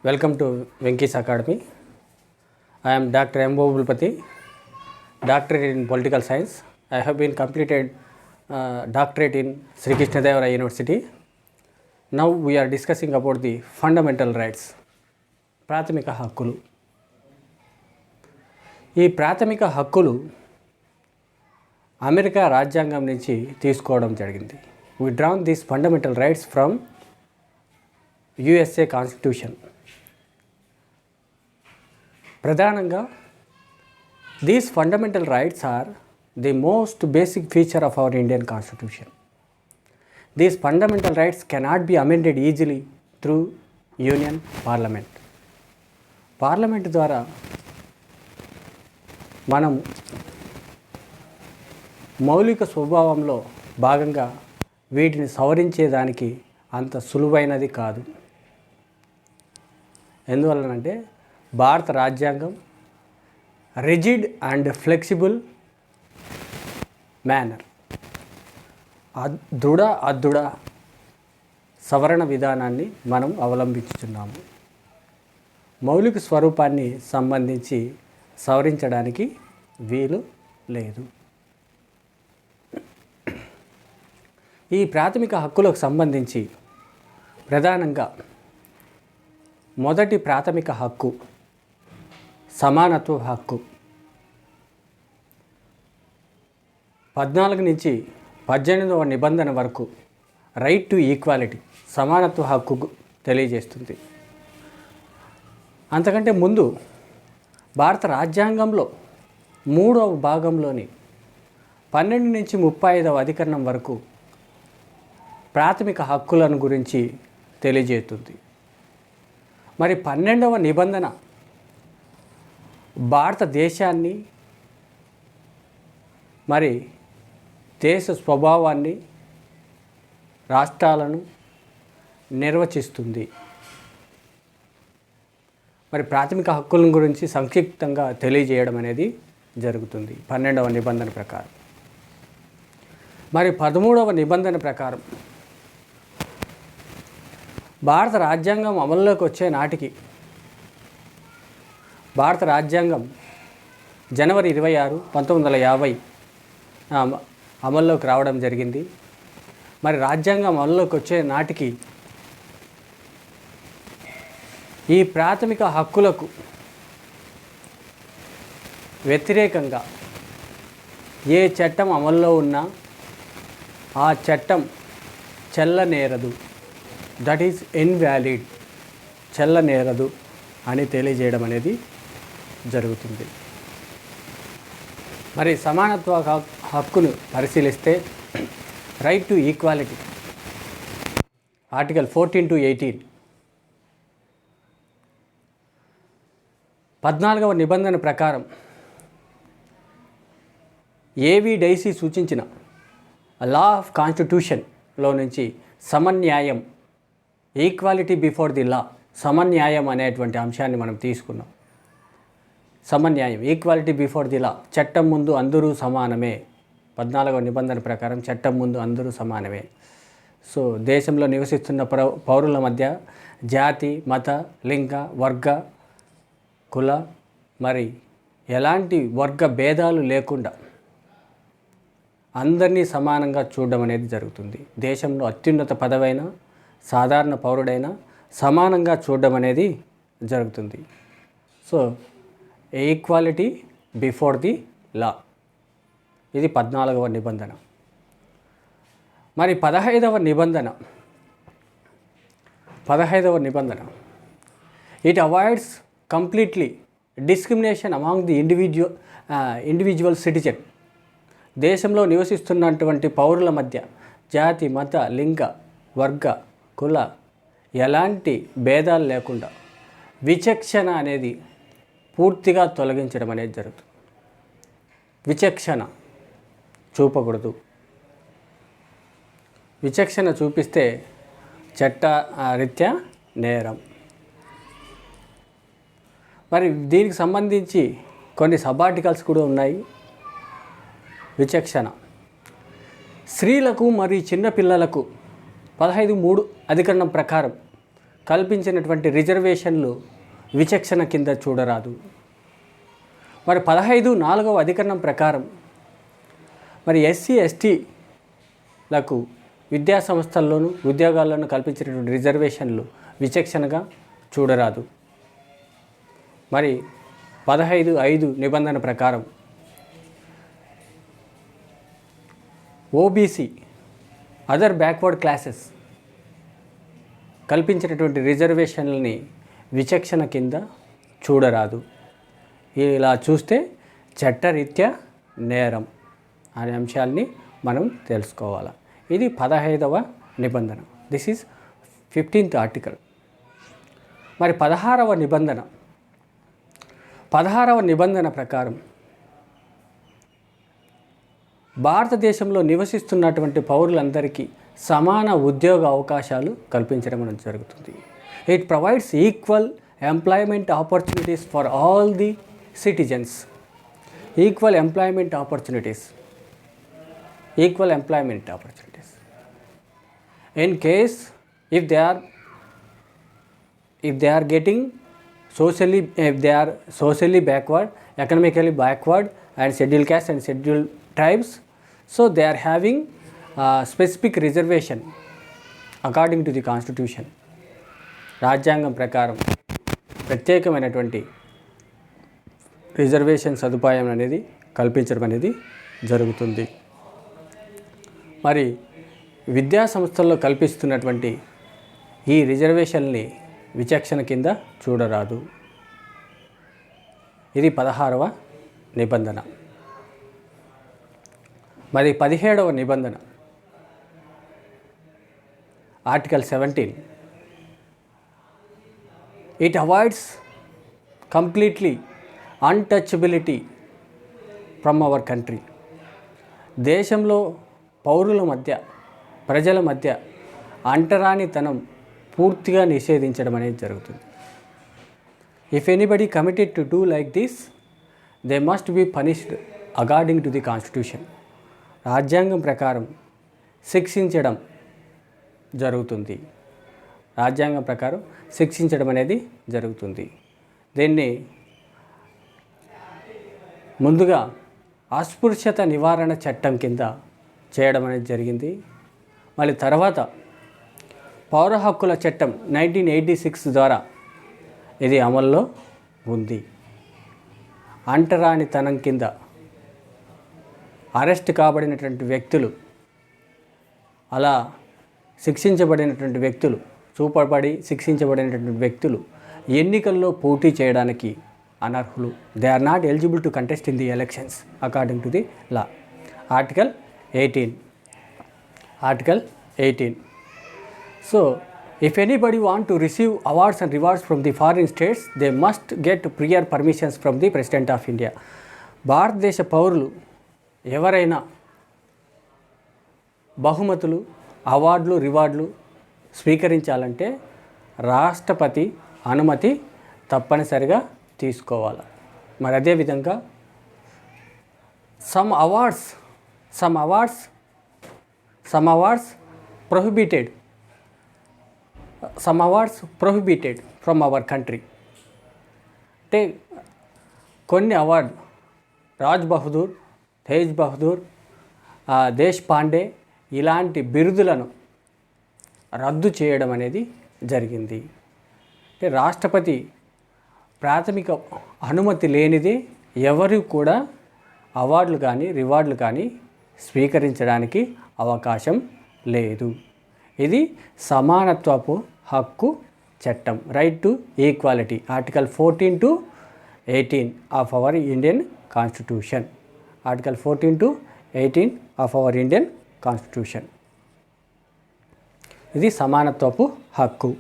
Welcome to Venki's Academy. I am Dr. M. Bobulpati, doctorate in political science. I have been completed doctorate in Sri Krishna Deva Raya University. Now we are discussing about the fundamental rights. ప్రాథమిక హక్కులు. ఈ ప్రాథమిక హక్కులు America రాజ్యాంగం నుంచి తీసుకోవడం జరిగింది. We drawn these fundamental rights from USA Constitution. ప్రధానంగా these fundamental rights are the most basic feature of our Indian Constitution. These fundamental rights cannot be amended easily through Union Parliament. Parliament ద్వారా మనం మౌలిక స్వభావంలో భాగంగా వీటిని సవరించేదానికి అంత సులువైనది కాదు. ఎందువలనంటే భారత రాజ్యాంగం రిజిడ్ అండ్ ఫ్లెక్సిబుల్ మేనర్ దృఢ సవరణ విధానాన్ని మనం అవలంబించుతున్నాము. మౌలిక స్వరూపాన్ని సంబంధించి సవరించడానికి వీలు లేదు. ఈ ప్రాథమిక హక్కులకు సంబంధించి ప్రధానంగా మొదటి ప్రాథమిక హక్కు సమానత్వ హక్కు. 14 నుంచి 18వ నిబంధన వరకు రైట్ టు ఈక్వాలిటీ సమానత్వ హక్కు తెలియజేస్తుంది. అంతకంటే ముందు భారత రాజ్యాంగంలో 3వ భాగంలోని 12 నుంచి 35వ అధికరణం వరకు ప్రాథమిక హక్కులను గురించి తెలియజేస్తుంది. మరి 12వ నిబంధన భారతదేశాన్ని మరి దేశ స్వభావాన్ని రాష్ట్రాలను నిర్వచిస్తుంది. మరి ప్రాథమిక హక్కుల గురించి సంక్షిప్తంగా తెలియజేయడం అనేది జరుగుతుంది 12వ నిబంధన ప్రకారం. మరి 13వ నిబంధన ప్రకారం భారత రాజ్యాంగం అమల్లోకి వచ్చే నాటికి భారత రాజ్యాంగం జనవరి 26, 1950 అమల్లోకి రావడం జరిగింది. మరి రాజ్యాంగం అమల్లోకి వచ్చే నాటికి ఈ ప్రాథమిక హక్కులకు వ్యతిరేకంగా ఏ చట్టం అమల్లో ఉన్నా ఆ చట్టం చెల్లనేరదు, దట్ ఈజ్ ఇన్వాలిడ్, చెల్లనేరదు అని తెలియజేయడం అనేది జరుగుతుంది. మరి సమానత్వ హక్కును పరిశీలిస్తే right to equality article 14 to 18 14వ నిబంధన ప్రకారం ఏవి డైసీ సూచించిన లా ఆఫ్ కాన్స్టిట్యూషన్లో నుంచి సమన్యాయం, ఈక్వాలిటీ బిఫోర్ ది లా, సమన్యాయం అనేటువంటి అంశాన్ని మనం తీసుకున్నాం. సమన్యాయం, ఈక్వాలిటీ బిఫోర్ ది లా, చట్టం ముందు అందరూ సమానమే. 14వ నిబంధన ప్రకారం చట్టం ముందు అందరూ సమానమే. సో దేశంలో నివసిస్తున్న పౌరుల మధ్య జాతి, మత, లింగ, వర్గ, కుల మరి ఎలాంటి వర్గ భేదాలు లేకుండా అందరినీ సమానంగా చూడడం అనేది జరుగుతుంది. దేశంలో అత్యున్నత పదవైన సాధారణ పౌరుడైన సమానంగా చూడడం అనేది జరుగుతుంది. So equality before the law, ఇది 14వ నిబంధన. మరి 15వ నిబంధన it avoids completely discrimination among the individual citizen. దేశంలో నివసిస్తున్నటువంటి పౌరుల మధ్య జాతి, మత, లింగ, వర్గ, కుల ఎలాంటి భేదాలు లేకుండా విచక్షణ అనేది పూర్తిగా తొలగించడం అనేది జరుగుతుంది. విచక్షణ చూపకూడదు. విచక్షణ చూపిస్తే చట్ట రీత్యా నేరం. మరి దీనికి సంబంధించి కొన్ని సబ్ ఆర్టికల్స్ కూడా ఉన్నాయి. విచక్షణ స్త్రీలకు మరియు చిన్నపిల్లలకు 15(3) అధికరణం ప్రకారం కల్పించినటువంటి రిజర్వేషన్లు విచక్షణ కింద చూడరాదు. మరి 15(4) అధికరణం ప్రకారం మరి ఎస్సీ ఎస్టీలకు విద్యా సంస్థల్లోనూ ఉద్యోగాల్లోనూ కల్పించినటువంటి రిజర్వేషన్లు విచక్షణగా చూడరాదు. మరి 15(5) నిబంధన ప్రకారం ఓబీసీ అదర్ బ్యాక్వర్డ్ క్లాసెస్ కల్పించినటువంటి రిజర్వేషన్లని విచక్షణ కింద చూడరాదు. ఇలా చూస్తే చట్టరీత్యా నేరం అనే అంశాన్ని మనం తెలుసుకోవాలి. ఇది 15వ నిబంధన. This is 15th article. మరి 16వ నిబంధన ప్రకారం భారతదేశంలో నివసిస్తున్నటువంటి పౌరులందరికీ సమాన ఉద్యోగ అవకాశాలు కల్పించడం అనేది జరుగుతుంది. It provides equal employment opportunities for all the citizens. Equal employment opportunities. In case if they are getting if they are socially backward, economically backward and scheduled caste and scheduled tribes, so they are having specific reservation according to the constitution. రాజ్యాంగం ప్రకారం ప్రత్యేకమైనటువంటి reservation సదుపాయం అనేది కల్పించడం అనేది జరుగుతుంది. మరి విద్యా సంస్థల్లో కల్పిస్తున్నటువంటి ఈ రిజర్వేషన్ని విచక్షణ కింద చూడరాదు. ఇది 16వ నిబంధన. మరి 17వ నిబంధన article 17. It avoids completely untouchability from our country. దేశంలో పౌరుల మధ్య, ప్రజల మధ్య అంటరానితనం పూర్తిగా నిషేధించడం అనేది జరుగుతుంది. If anybody committed to do like this, they must be punished according to the constitution. రాజ్యాంగం ప్రకారం శిక్షించడం జరుగుతుంది. రాజ్యాంగం ప్రకారం శిక్షించడం అనేది జరుగుతుంది. దీన్ని ముందుగా అస్పృశ్యత నివారణ చట్టం కింద చేయడం అనేది జరిగింది. మళ్ళీ తర్వాత పౌర హక్కుల చట్టం 1986 ద్వారా ఇది అమల్లో ఉంది. అంటరానితనం కింద అరెస్ట్ కాబడినటువంటి వ్యక్తులు, అలా శిక్షించబడినటువంటి వ్యక్తులు, చూపబడి శిక్షించబడినటువంటి వ్యక్తులు ఎన్నికల్లో పోటీ చేయడానికి అనర్హులు. They are not eligible to contest in the elections according to the law. Article 18. So, if anybody want to receive awards and rewards from the foreign states, they must get prior permissions from the President of India. భారతదేశ పౌరులు ఎవరైనా బహుమతులు, అవార్డులు, రివార్డులు స్వీకరించాలంటే రాష్ట్రపతి అనుమతి తప్పనిసరిగా తీసుకోవాలి. మరి అదేవిధంగా some awards prohibited from our country. అంటే కొన్ని అవార్డు, రాజ్ బహదూర్, తేజ్ బహదూర్, దేశ్ పాండే ఇలాంటి బిరుదులను రద్దు చేయడం అనేది జరిగింది. అంటే రాష్ట్రపతి ప్రాథమిక అనుమతి లేనిదే ఎవరు కూడా అవార్డులు కానీ రివార్డులు కానీ స్వీకరించడానికి అవకాశం లేదు. ఇది సమానత్వపు హక్కు చట్టం, right to equality, article 14 to 18 of our Indian constitution. Article 14 to 18 of our Indian constitution. ఇది సమానత్వపు హక్కు.